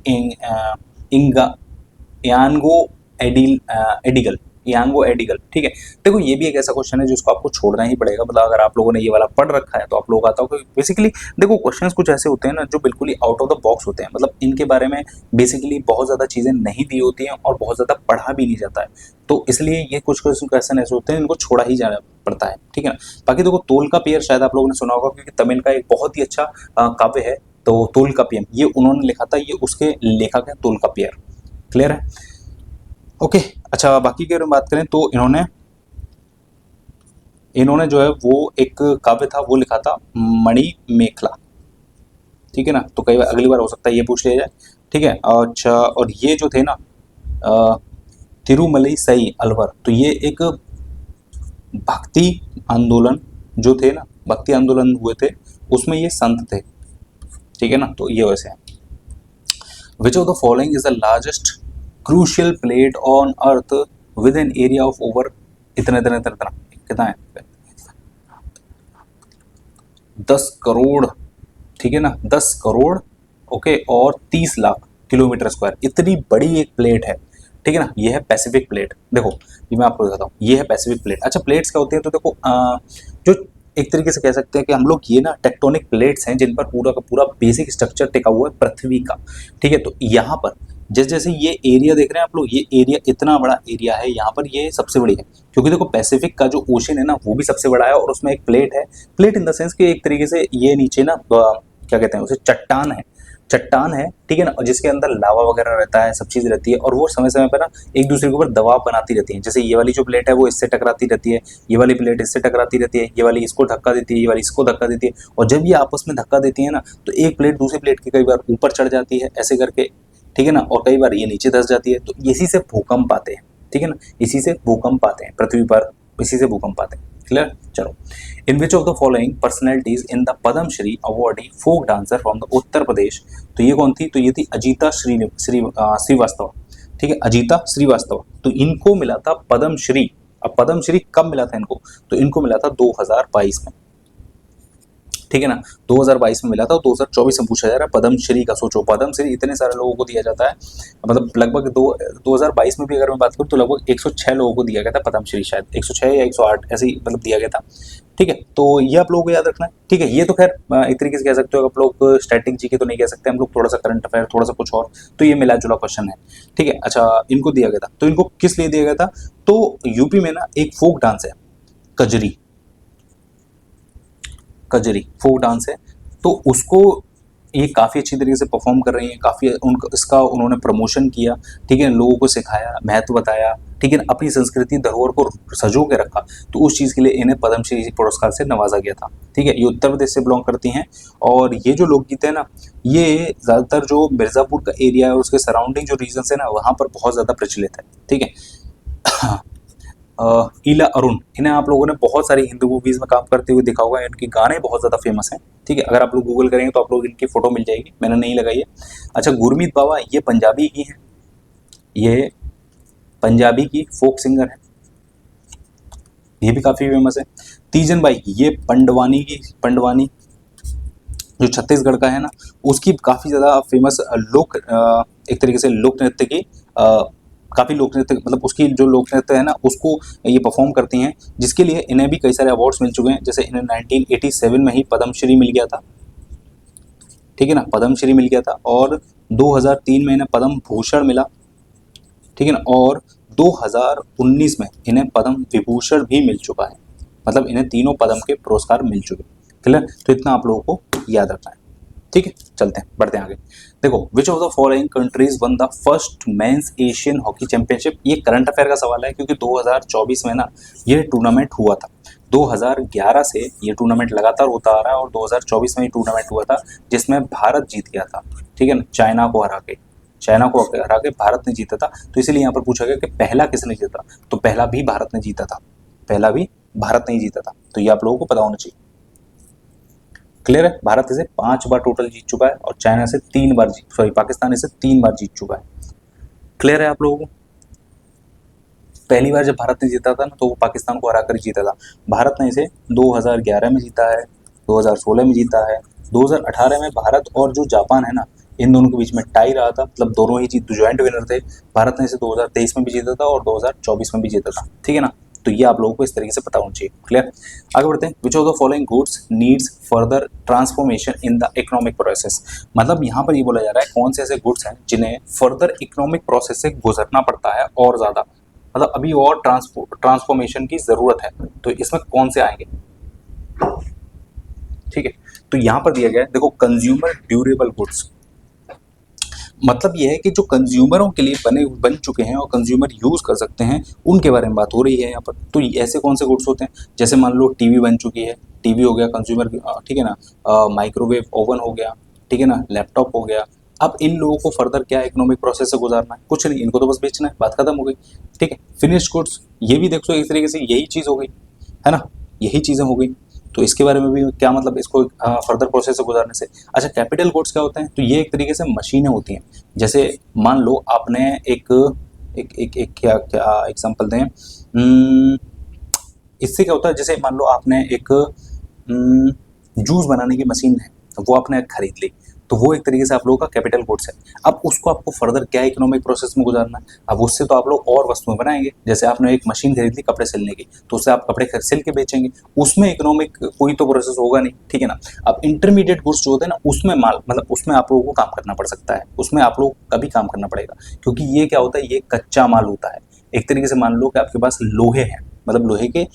यांगो एडिगल, यांगो एडिगल। ठीक है, देखो ये भी एक ऐसा क्वेश्चन है जिसको आपको छोड़ना ही पड़ेगा, मतलब अगर आप लोगों ने ये वाला पढ़ रखा है तो आप लोग आता हो कि बेसिकली देखो क्वेश्चंस कुछ ऐसे होते हैं ना जो बिल्कुल ही आउट ऑफ द बॉक्स होते हैं, मतलब इनके बारे में बेसिकली बहुत ज्यादा चीजें नहीं दी होती हैं और बहुत ज्यादा पढ़ा भी नहीं जाता है, तो इसलिए ये कुछ क्वेश्चन ऐसे होते हैं इनको छोड़ा ही जाना पड़ता है। ठीक है ना, बाकी देखो तोल का पेयर शायद आप लोगों ने सुना होगा, क्योंकि तमिल का एक बहुत ही अच्छा काव्य है, तो तोल का पेयर ये उन्होंने लिखा था, ये उसके लेखक है तोल का पेयर। क्लियर है, ओके। अच्छा, बाकी के बारे में बात करें तो इन्होंने जो है वो एक काव्य था वो लिखा था मणि मेखला। ठीक है ना, तो कई बार अगली बार हो सकता है ये पूछ लिया जाए। ठीक है, अच्छा, और ये जो थे ना तिरुमलई सई अलवर, तो ये एक भक्ति आंदोलन जो थे ना, भक्ति आंदोलन हुए थे उसमें ये संत थे। ठीक है ना, तो ये वैसे है। विच of the following is the largest crucial plate on earth with an area of over इतना कितना है 10 करोड़। ठीक है ना, 10 करोड़ ओके, और 30 लाख किलोमीटर स्क्वायर, इतनी बड़ी एक प्लेट है। ठीक है ना, ये है पैसिफिक प्लेट। देखो ये मैं आपको बताता हूँ, ये है पैसिफिक प्लेट। अच्छा, प्लेट्स क्या होती है, तो देखो जो एक तरीके से कह सकते हैं कि हम लोग ये ना टेक्टोनिक प्लेट्स हैं जिन पर पूरा का पूरा बेसिक स्ट्रक्चर टिका हुआ है पृथ्वी का। ठीक है, तो यहाँ पर जैसे जैसे ये एरिया देख रहे हैं आप लोग, ये एरिया इतना बड़ा एरिया है, यहाँ पर ये सबसे बड़ी है, क्योंकि देखो पैसिफिक का जो ओशन है ना वो भी सबसे बड़ा है, और उसमें एक प्लेट है। प्लेट इन द सेंस कि एक तरीके से ये नीचे ना क्या कहते हैं उसे, चट्टान है, चट्टान है। ठीक है ना, और जिसके अंदर लावा वगैरह रहता है, सब चीज रहती है, और वो समय समय पर ना एक दूसरे के ऊपर दबाव बनाती रहती है। जैसे ये वाली जो प्लेट है वो इससे टकराती रहती है, ये वाली प्लेट इससे टकराती रहती है, ये वाली इसको धक्का देती है, ये वाली इसको धक्का देती है, और जब ये आपस में धक्का देती है ना तो एक प्लेट दूसरी प्लेट के कई बार ऊपर चढ़ जाती है ऐसे करके। ठीक है ना, और कई बार ये नीचे धस जाती है, तो इसी से भूकंप आते हैं। ठीक है ना, इसी से भूकंप आते हैं पृथ्वी पर, इसी से भूकंप आते हैं। क्लियर, चलो। In which of the following personalities in the Padmashri awardee folk dancer from the Uttar Pradesh, तो ये कौन थी, तो ये थी अजीता श्रीवास्तव। ठीक है, अजीता श्रीवास्तव, तो इनको मिला था पद्मश्री। अब पद्मश्री कब मिला था इनको, तो इनको मिला था 2022 में। ठीक है ना, 2022 में मिला था, 2024 में पूछा जा रहा है पद्मश्री का। सोचो पद्मश्री इतने सारे लोगों को दिया जाता है, मतलब लगभग 2022 में भी अगर मैं बात करूँ तो लगभग 106 लोगों को दिया गया था पद्मश्री, शायद 106 या 108 ऐसे ही मतलब दिया गया था। ठीक है, तो ये आप लोगों को याद रखना है। ठीक है, ये तो खैर एक तरीके से कह सकते हो, आप लोग स्टैटिक जीके तो नहीं कह सकते, हम लोग थोड़ा सा करंट अफेयर, थोड़ा सा कुछ और, तो ये मिला जुला क्वेश्चन है। ठीक है, अच्छा, इनको दिया गया था, तो इनको किस लिए दिया गया था, तो यूपी में ना एक फोक डांस है कजरी, कजरी फोक डांस है, तो उसको ये काफ़ी अच्छी तरीके से परफॉर्म कर रही हैं, काफ़ी इसका उन्होंने प्रमोशन किया। ठीक है, लोगों को सिखाया, महत्व बताया। ठीक है, अपनी संस्कृति धरोहर को सजो के रखा, तो उस चीज़ के लिए इन्हें पद्मश्री पुरस्कार से नवाजा गया था। ठीक है, ये उत्तर प्रदेश से बिलोंग करती हैं, और ये जो लोकगीत है ना ये ज़्यादातर जो मिर्ज़ापुर का एरिया है उसके सराउंडिंग जो रीजन है ना वहाँ पर बहुत ज़्यादा प्रचलित है। ठीक है, ईला अरुण, इन्हें आप लोगों ने बहुत सारी हिंदी मूवीज में काम करते हुए देखा होगा, इनके गाने बहुत ज़्यादा फेमस हैं। ठीक है, अगर आप लोग गूगल करेंगे तो आप लोग इनकी फोटो मिल जाएगी, मैंने नहीं लगाई है। अच्छा, गुरमीत बाबा, ये पंजाबी की हैं, ये पंजाबी की फोक सिंगर है, ये भी काफ़ी फेमस है। तीजन बाई, ये पंडवानी जो छत्तीसगढ़ का है ना, उसकी काफ़ी ज़्यादा फेमस लोक एक तरीके से लोक नृत्य की काफ़ी लोक नृत्य, मतलब उसकी जो लोक नृत्य है ना उसको ये परफॉर्म करती हैं, जिसके लिए इन्हें भी कई सारे अवार्ड्स मिल चुके हैं। जैसे इन्हें 1987 में ही पद्मश्री मिल गया था, ठीक है ना, पद्मश्री मिल गया था, और 2003 में इन्हें पद्म भूषण मिला, ठीक है ना, और 2019 में इन्हें पद्म विभूषण भी मिल चुका है। मतलब इन्हें तीनों पद्म के पुरस्कार मिल चुके। क्लियर, तो इतना आप लोगों को याद रखना है। ठीक है, चलते हैं, बढ़ते हैं आगे। देखो, which of the following countries won the first men's Asian hockey championship. ये करंट अफेयर का सवाल है, क्योंकि 2024 में ना ये टूर्नामेंट हुआ था। 2011 से ये टूर्नामेंट लगातार होता आ रहा है, और 2024 में ये टूर्नामेंट हुआ था, जिसमें भारत जीत गया था। ठीक है ना, चाइना को हरा के भारत ने जीता था। तो इसीलिए यहाँ पर पूछा गया कि पहला किसने जीता, तो पहला भी भारत ने जीता था, पहला भी भारत ने ही जीता था। तो ये आप लोगों को पता होना चाहिए। क्लियर है, भारत इसे 5 बार टोटल जीत चुका है, और चाइना से 3 बार पाकिस्तान इसे 3 बार जीत चुका है। क्लियर है आप लोगों को। पहली बार जब भारत ने जीता था ना, तो वो पाकिस्तान को हराकर जीता था। भारत ने इसे 2011 में जीता है, 2016 में जीता है, 2018 में भारत और जो जापान है ना, इन दोनों के बीच में टाई रहा था, मतलब दोनों ही ज्वाइंट विनर थे। भारत ने इसे 2023 में भी जीता था और 2024 में भी जीता था। ठीक है ना, तो ये आप लोगों को इस तरीके से पता होना चाहिए। क्लियर, आगे बढ़ते हैं। विच of the following goods needs further transformation in the economic process. मतलब यहाँ पर ये बोला जा रहा है कौन से ऐसे गुड्स हैं जिन्हें फर्दर इकोनॉमिक प्रोसेस से गुजरना पड़ता है और ज़्यादा, मतलब अभी और ट्रांसफॉर्मेशन की ज़रूरत है, तो इसमें कौन से आएंगे। ठीक है, तो यहाँ पर दिया गया है, देखो, कंज्यूमर ड्यूरेबल गुड्स, मतलब यह है कि जो कंज्यूमरों के लिए बन चुके हैं और कंज्यूमर यूज़ कर सकते हैं, उनके बारे में बात हो रही है यहाँ पर। तो ऐसे कौन से गुड्स होते हैं, जैसे मान लो टीवी बन चुकी है, टीवी हो गया कंज्यूमर, ठीक है ना, माइक्रोवेव ओवन हो गया, ठीक है ना, लैपटॉप हो गया। अब इन लोगों को फर्दर क्या इकोनॉमिक प्रोसेस से गुजारना है, कुछ नहीं, इनको तो बस बेचना है, बात खत्म हो गई। ठीक है, फिनिश्ड गुड्स, ये भी देखो एक तरीके से यही चीज़ हो गई है ना, यही चीज़ें हो गई। तो इसके बारे में भी क्या मतलब, इसको फर्दर प्रोसेस से गुजारने से। अच्छा, कैपिटल गुड्स क्या होते हैं, तो ये एक तरीके से मशीनें होती हैं। जैसे मान लो आपने एक एक एक, एक क्या क्या एग्जांपल दें, इससे क्या होता है, जैसे मान लो आपने एक जूस बनाने की मशीन है, तो वो आपने खरीद ली, तो वो एक तरीके से आप लोगों का कैपिटल गुड्स है। अब उसको आपको फर्दर क्या इकोनॉमिक प्रोसेस में गुजारना है, अब उससे तो आप लोग और वस्तुएं बनाएंगे। जैसे आपने एक मशीन खरीद ली कपड़े सिलने की, तो उससे आप कपड़े सिल के बेचेंगे, उसमें इकोनॉमिक कोई तो प्रोसेस होगा नहीं। ठीक है ना, अब इंटरमीडिएट गुड्स जो होते हैं ना, उसमें माल, मतलब उसमें आप लोगों को काम करना पड़ सकता है, उसमें आप लोग का भी काम करना पड़ेगा, क्योंकि ये क्या होता है, ये कच्चा माल होता है। एक तरीके से मान लो कि आपके पास लोहे हैं, मतलब लोहे के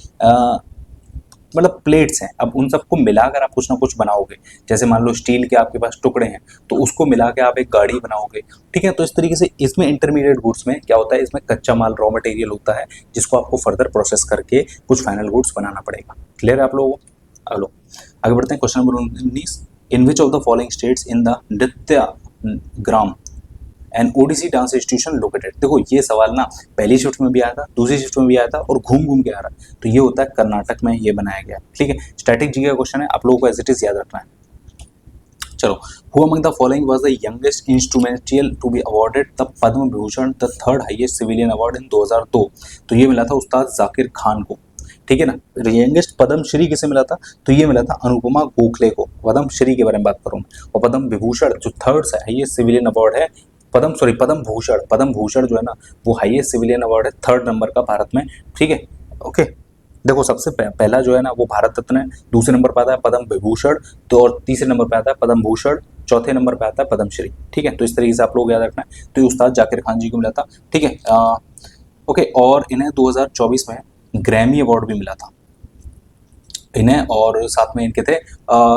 मतलब प्लेट्स हैं, अब उन सबको मिलाकर आप कुछ ना कुछ बनाओगे। जैसे मान लो स्टील के आपके पास टुकड़े हैं, तो उसको मिला के आप एक गाड़ी बनाओगे। ठीक है, तो इस तरीके से इसमें इंटरमीडिएट गुड्स में क्या होता है, इसमें कच्चा माल रॉ मटेरियल होता है, जिसको आपको फर्दर प्रोसेस करके कुछ फाइनल गुड्स बनाना पड़ेगा। क्लियर है आप लोगों को। हेलो, आगे बढ़ते हैं। Question number 19, in which of the following states in the Nritya Gram and Odissi dance institution located. देखो, ये सवाल ना पहली शिफ्ट में भी आया था, दूसरी शिफ्ट में भी आया था, और घूम घूम के आ रहा है। तो ये होता है कर्नाटक में ये बनाया गया। ठीक है, स्टैटिक जी का क्वेश्चन है, आप लोगों को एज इट इज याद रखना है। चलो, who among the following was the youngest instrumentalist to be awarded the Padma Vibhushan, the third highest civilian award in 2002। तो ये मिला था उस्ताद जाकिर खान को। ठीक है ना, यंगेस्ट पद्म श्री किसे मिला था, तो ये मिला था अनुपमा गोखले को। पद्म श्री के बारे में बात करूँ, और पद्म विभूषण जो थर्ड हाईएस्ट सिविलियन अवार्ड है, पद्म भूषण जो है ना, वो हाईएस्ट सिविलियन अवार्ड है, थर्ड नंबर का भारत में। ठीक है, ओके। देखो, सबसे पहला जो है ना वो भारत रत्न है, दूसरे नंबर पर आता है पद्म विभूषण, तो और तीसरे नंबर पर आता है पद्म भूषण, चौथे नंबर पर आता है पद्मश्री। ठीक है, तो इस तरीके से आप लोग याद रखना है। तो ये उस्ताद जाकिर खान जी को मिला था। ठीक है, ओके, और इन्हें 2024 में ग्रैमी अवार्ड भी मिला था इन्हें, और साथ में इनके थे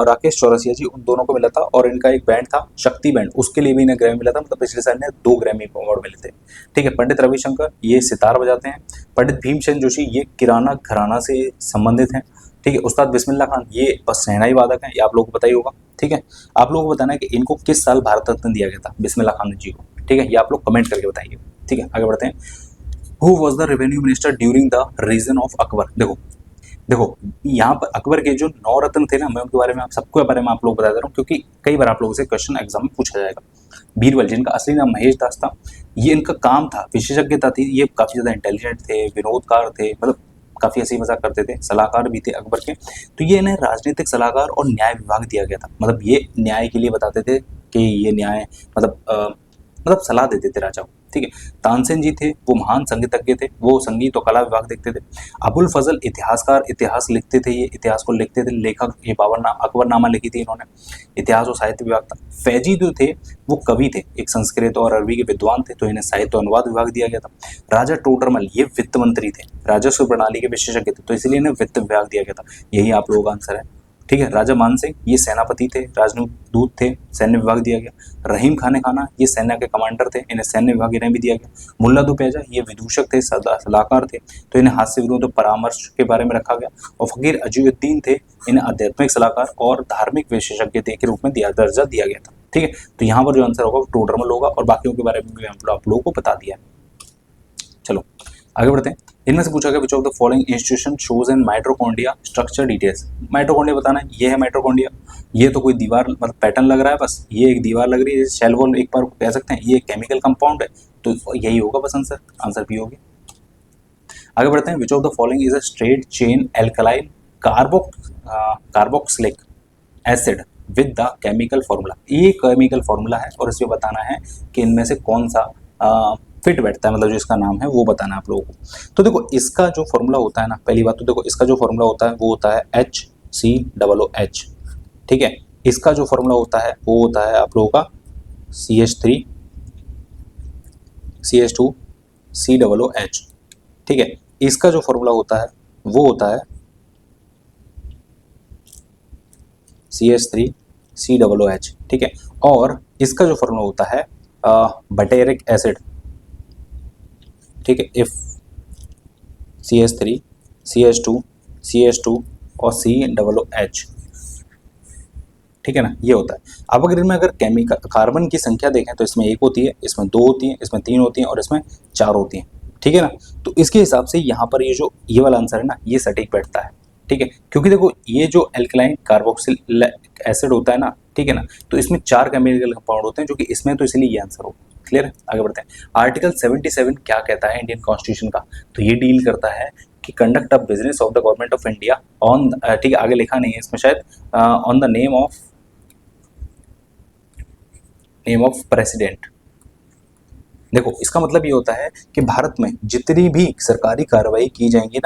राकेश चौरसिया जी, उन दोनों को मिला था। और इनका एक बैंड था शक्ति बैंड, उसके लिए भी इन्हें ग्रैमी मिला था, मतलब पिछले साल इन्हें 2 ग्रैमी अवार्ड मिले थे। ठीक है, पंडित रविशंकर ये सितार बजाते हैं। पंडित भीमसेन जोशी ये किराना घराना से संबंधित हैं। ठीक है, उस्ताद बिस्मिल्लाह खान ये बस शहनाई वादक हैं, ये आप लोगों को पता ही होगा। ठीक है, आप लोगों को बताना है कि इनको किस साल भारत रत्न दिया गया था बिस्मिल्लाह खान जी को। ठीक है, ये आप लोग कमेंट करके बताइए। ठीक है, आगे बढ़ते हैं। Who was the revenue minister during the region of Akbar. देखो देखो यहाँ पर अकबर के जो 9 रत्न थे ना, मैं उनके बारे में आप सबके बारे में आप लोग बता दे रहा हूँ, क्योंकि कई बार आप लोगों से क्वेश्चन एग्जाम में पूछा जाएगा। बीरबल, जिनका असली नाम महेश दास था, ये इनका काम था, विशेषज्ञता थी, ये काफी ज्यादा इंटेलिजेंट थे, विनोदकार थे, मतलब काफी हंसी मजाक करते थे, सलाहकार भी थे अकबर के। तो ये इन्हें राजनीतिक सलाहकार और न्याय विभाग दिया गया था, मतलब ये न्याय के लिए बताते थे कि ये न्याय मतलब सलाह देते थे राजा को, ठीक है। तानसेन जी थे, वो महान संगीतज्ञ थे, वो संगीत और कला विभाग देखते थे। अबुल फजल इतिहासकार, इतिहास लिखते थे, ये इतिहास को लिखते थे, लेखक ये अकबरनामा लिखी थी इन्होंने, इतिहास और साहित्य विभाग था। फैजी जो थे वो कवि थे, एक संस्कृत और अरबी के विद्वान थे, तो इन्हें साहित्य और अनुवाद विभाग दिया गया था। राजा टोडरमल ये वित्त मंत्री थे, राजस्व प्रणाली के विशेषज्ञ थे, तो इसलिए इन्हें वित्त विभाग दिया गया था। यही आप लोगों का आंसर है, ठीक है। राजा मानसिंह ये सेनापति थे, राजदूत थे, सैन्य विभाग दिया गया। रहीम खान खाना ये सेना के कमांडर थे, इन्हें सैन्य विभाग इन्हें भी दिया गया। मुल्ला दुपैजा ये विदूषक थे, सलाहकार थे, तो इन्हें हास्य विरोध परामर्श के बारे में रखा गया। और फकीर अजीउद्दीन थे, इन्हें आध्यात्मिक सलाहकार और धार्मिक विशेषज्ञ के रूप में दर्जा दिया गया था, ठीक है। तो यहाँ पर जो आंसर होगा वो टोडरमल होगा, और बाकियों के बारे में भी आप लोगों को बता दिया। चलो आगे बढ़ते हैं। इनमें से पूछा गया विच of the following institution shows in mitochondria structure details. Mitochondria बताना है, ये है माइटोकॉन्ड्रिया, ये तो कोई दीवार मतलब पैटर्न लग रहा है, बस ये एक दीवार लग रही है, शेल वॉल एक बार कह सकते हैं, ये केमिकल कंपाउंड है, तो यही होगा बस आंसर, आंसर भी होगी। आगे बढ़ते हैं। विच of the following is a straight chain alkaline carboxylic acid with the chemical formula. ये केमिकल फॉर्मूला है और इसमें बताना है कि इनमें से कौन सा फिट बैठता है, मतलब जो इसका नाम है वो बताना है आप लोगों को। तो देखो इसका जो फॉर्मूला होता है ना, पहली बात तो देखो इसका जो फॉर्मूला होता है वो होता है HCOOH, ठीक है। इसका जो फॉर्मूला होता है वो होता है आप लोगों का CH3 CH2 COOH, ठीक है। इसका जो फॉर्मूला होता है वो होता है CH3 COOH, ठीक है। और इसका जो फॉर्मूला होता है बटेरिक एसिड, ठीक है, इफ CH3 CH2 CH2 और COOH, ठीक है ना, ये होता है। अब अगर इनमें अगर केमिकल कार्बन की संख्या देखें तो इसमें 1 होती है, इसमें 2 होती है, इसमें 3 होती है और इसमें 4 होती हैं, ठीक है ना। तो इसके हिसाब से यहाँ पर ये वाला आंसर है ना, ये सटीक बैठता है, ठीक है। क्योंकि देखो ये जो एल्कलाइन कार्बोक्सिल एसिड होता है ना, ठीक है ना, तो इसमें 4 केमिकल कंपाउंड होते हैं, जो कि इसमें तो इसलिए ये आंसर होगा। क्लियर है, आगे बढ़ते हैं। आर्टिकल 77 क्या कहता है इंडियन कॉन्स्टिट्यूशन का, तो ये डील करता है कि conduct of business of the government of India on, ठीक है, आगे लिखा नहीं है इसमें शायद, on the name of president. देखो इसका मतलब ये होता है कि भारत में जितनी भी सरकारी कार्रवाई की जाएंगी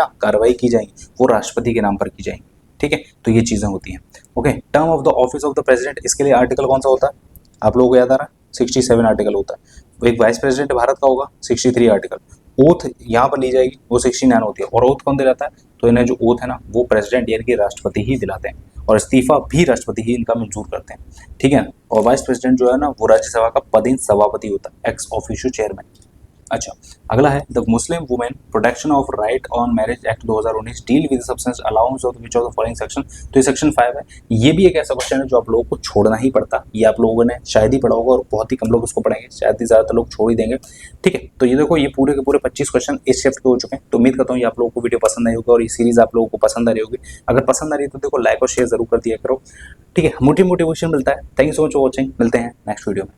वो राष्ट्रपति के नाम पर की जाएंगी, ठीक है। तो ये चीजें होती हैं, okay. Term of the office of the president, इसके लिए आर्टिकल कौन सा होता है आप लोगों को याद आ रहा है, 67 आर्टिकल होता है। एक वाइस प्रेसिडेंट भारत का होगा, 63 आर्टिकल। ओथ यहाँ पर ली जाएगी, वो 69 होती है। और ओथ कौन दिलाता है, तो इन्हें जो ओथ है ना वो प्रेसिडेंट यानी कि राष्ट्रपति ही दिलाते हैं, और इस्तीफा भी राष्ट्रपति ही इनका मंजूर करते हैं, ठीक है। और वाइस प्रेसिडेंट जो है ना वो राज्यसभा का पदेन सभापति होता है, एक्स ऑफिशियो चेयरमैन। अच्छा, अगला है the Muslim women protection of right on marriage act 2019 deal with substance allowance of which of the following section. तो ये सेक्शन 5 है। ये भी एक ऐसा क्वेश्चन है जो आप लोगों को छोड़ना ही पड़ता, ये आप लोगों ने शायद ही पढ़ा होगा और बहुत ही कम लोग उसको पढ़ेंगे, शायद ही ज्यादातर लोग छोड़ ही देंगे, ठीक है। तो ये देखो ये पूरे के पूरे 25 क्वेश्चन इस शिफ्ट के हो चुके हैं। तो उम्मीद करता हूँ ये आप लोगों को वीडियो पसंद आई होगी और ये सीरीज आप लोगों को पसंद आ रही होगी। अगर पसंद आ रही है तो देखो लाइक और शेयर जरूर कर दिया करो, ठीक है। मोटिवेशन मिलता है। Thank you so much for watching, मिलते हैं नेक्स्ट वीडियो में।